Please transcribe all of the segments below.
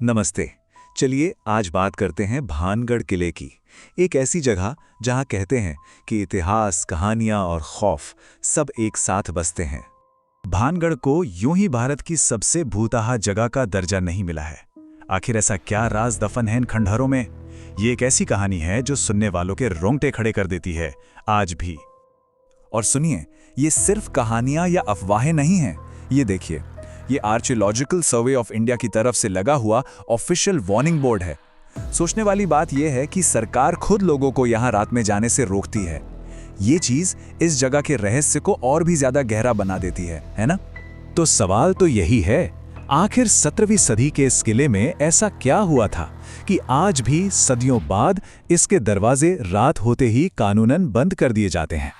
नमस्ते। चलिए आज बात करते हैं भानगढ़ किले की। एक ऐसी जगह जहां कहते हैं कि इतिहास, कहानियां और खौफ सब एक साथ बसते हैं। भानगढ़ को यूं ही भारत की सबसे भूतहा जगह का दर्जा नहीं मिला है। आखिर ऐसा क्या राज दफन है इन खंडहरों में? ये एक ऐसी कहानी है जो सुनने वालों के रोंगटे खड़े कर देती है आज भी। और सुनिए, ये सिर्फ कहानियां या अफवाहें नहीं हैं। ये देखिए, ये आर्कियोलॉजिकल सर्वे ऑफ इंडिया की तरफ से लगा हुआ ऑफिशियल वार्निंग बोर्ड है। सोचने वाली बात यह है कि सरकार खुद लोगों को यहां रात में जाने से रोकती है। ये चीज इस जगह के रहस्य को और भी ज्यादा गहरा बना देती है ना? तो सवाल तो यही है, आखिर 17वीं सदी के इस किले में ऐसा क्या हुआ था कि आज भी सदियों बाद इसके दरवाजे रात होते ही कानूनन बंद कर दिए जाते हैं।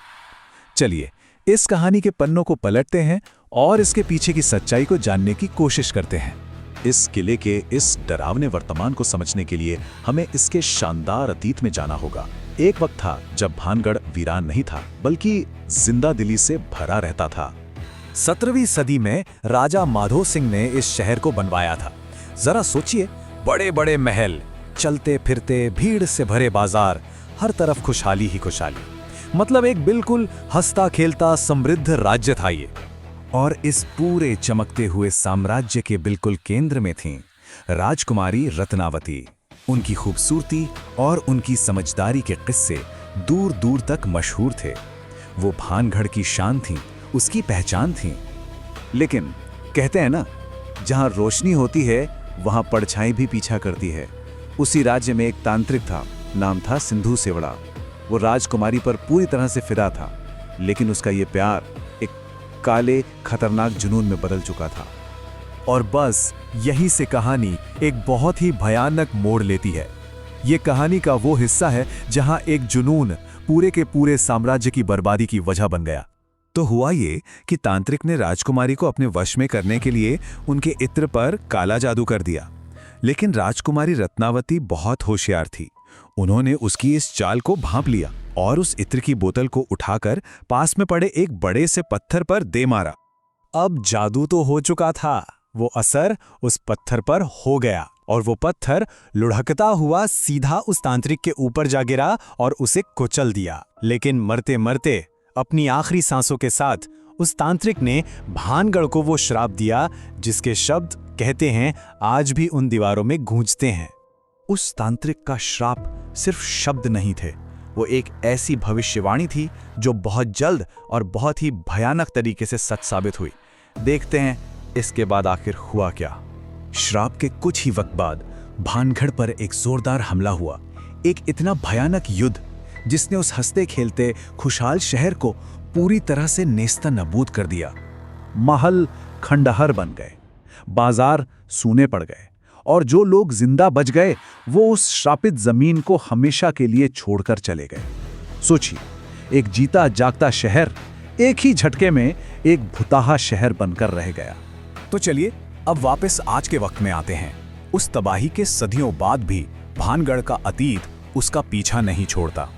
चलिए इस कहानी के पन्नों को पलटते हैं और इसके पीछे की सच्चाई को जानने की कोशिश करते हैं। इस किले के इस डरावने वर्तमान को समझने के लिए हमें इसके शानदार अतीत में जाना होगा। एक वक्त था जब भानगढ़ वीरान नहीं था, बल्कि जिंदा दिली से भरा रहता था। 17वीं सदी में राजा माधो सिंह ने इस शहर को बनवाया था। जरा सोचिए, बड़े बड़े महल, चलते फिरते भीड़ से भरे बाजार, हर तरफ खुशहाली ही खुशहाली। मतलब एक बिल्कुल हंसता खेलता समृद्ध राज्य था ये। और इस पूरे चमकते हुए साम्राज्य के बिल्कुल केंद्र में थीं राजकुमारी रत्नावती। उनकी खूबसूरती और उनकी समझदारी के किस्से दूर दूर तक मशहूर थे। वो भानगढ़ की शान थीं, उसकी पहचान थीं। लेकिन कहते हैं ना, जहां रोशनी होती है वहां परछाई भी पीछा करती है। उसी राज्य में एक तांत्रिक था, नाम था सिंधु सेवड़ा। वो राजकुमारी पर पूरी तरह से फिदा था, लेकिन उसका ये प्यार एक काले खतरनाक जुनून में बदल चुका था। और बस यहीं से कहानी एक बहुत ही भयानक मोड़ लेती है। ये कहानी का वो हिस्सा है जहां एक जुनून पूरे के पूरे साम्राज्य की बर्बादी की वजह बन गया। तो हुआ ये कि तांत्रिक ने राजकुमारी को अपने वश में करने के लिए उनके इत्र पर काला जादू कर दिया। लेकिन राजकुमारी रत्नावती बहुत होशियार थी। उन्होंने उसकी इस चाल को भांप लिया और उस इत्र की बोतल को उठाकर पास में पड़े एक बड़े से पत्थर पर दे मारा। अब जादू तो हो चुका था, वो असर उस पत्थर पर हो गया और वो पत्थर लुढ़कता हुआ सीधा उस तांत्रिक के ऊपर जा गिरा और उसे कुचल दिया। लेकिन मरते मरते अपनी आखिरी सांसों के साथ उस तांत्रिक ने भानगढ़ को वो श्राप दिया जिसके शब्द कहते हैं आज भी उन दीवारों में गूंजते हैं। उस तांत्रिक का श्राप सिर्फ शब्द नहीं थे, वो एक ऐसी भविष्यवाणी थी जो बहुत जल्द और बहुत ही भयानक तरीके से सच साबित हुई। देखते हैं इसके बाद आखिर हुआ क्या। श्राप के कुछ ही वक्त बाद भानगढ़ पर एक जोरदार हमला हुआ, एक इतना भयानक युद्ध जिसने उस हंसते खेलते खुशहाल शहर को पूरी तरह से नेस्तनाबूद कर दिया। महल खंडहर बन गए, बाजार सूने पड़ गए और जो लोग जिंदा बच गए वो उस श्रापित जमीन को हमेशा के लिए छोड़कर चले गए। सोचिए, एक जीता जागता शहर एक ही झटके में एक भुताहा शहर बनकर रह गया। तो चलिए अब वापस आज के वक्त में आते हैं। उस तबाही के सदियों बाद भी भानगढ़ का अतीत उसका पीछा नहीं छोड़ता।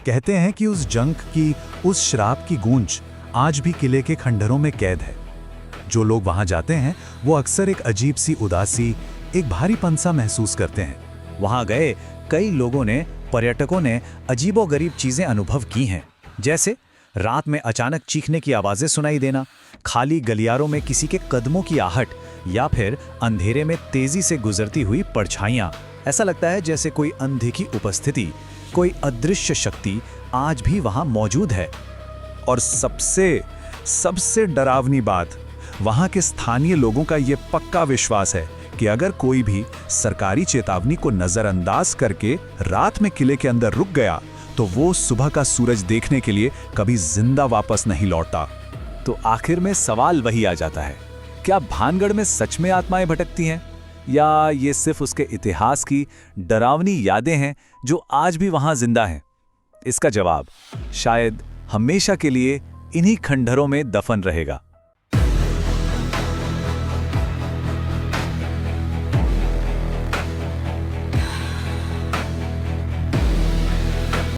कहते हैं कि उस जंग की, उस श्राप की गूंज आज भी किले के खंडहरों में कैद है। जो लोग वहां जाते हैं वो अक्सर एक अजीब सी उदासी, एक भारीपन सा महसूस करते हैं। वहां गए कई लोगों ने, पर्यटकों ने अजीबोगरीब चीजें अनुभव की हैं, जैसे रात में अचानक चीखने की आवाजें सुनाई देना, खाली गलियारों में किसी के कदमों की आहट, या फिर अंधेरे में तेजी से गुजरती हुई परछाइयां। ऐसा लगता है जैसे कोई अनदेखी उपस्थिति, कोई अदृश्य शक्ति आज भी वहां मौजूद है। और सबसे डरावनी बात, वहां के स्थानीय लोगों का यह पक्का विश्वास है कि अगर कोई भी सरकारी चेतावनी को नजरअंदाज करके रात में किले के अंदर रुक गया तो वो सुबह का सूरज देखने के लिए कभी जिंदा वापस नहीं लौटता। तो आखिर में सवाल वही आ जाता है, क्या भानगढ़ में सच में आत्माएं भटकती हैं, या ये सिर्फ उसके इतिहास की डरावनी यादें हैं जो आज भी वहां जिंदा हैं? इसका जवाब शायद हमेशा के लिए इन्हीं खंडहरों में दफन रहेगा।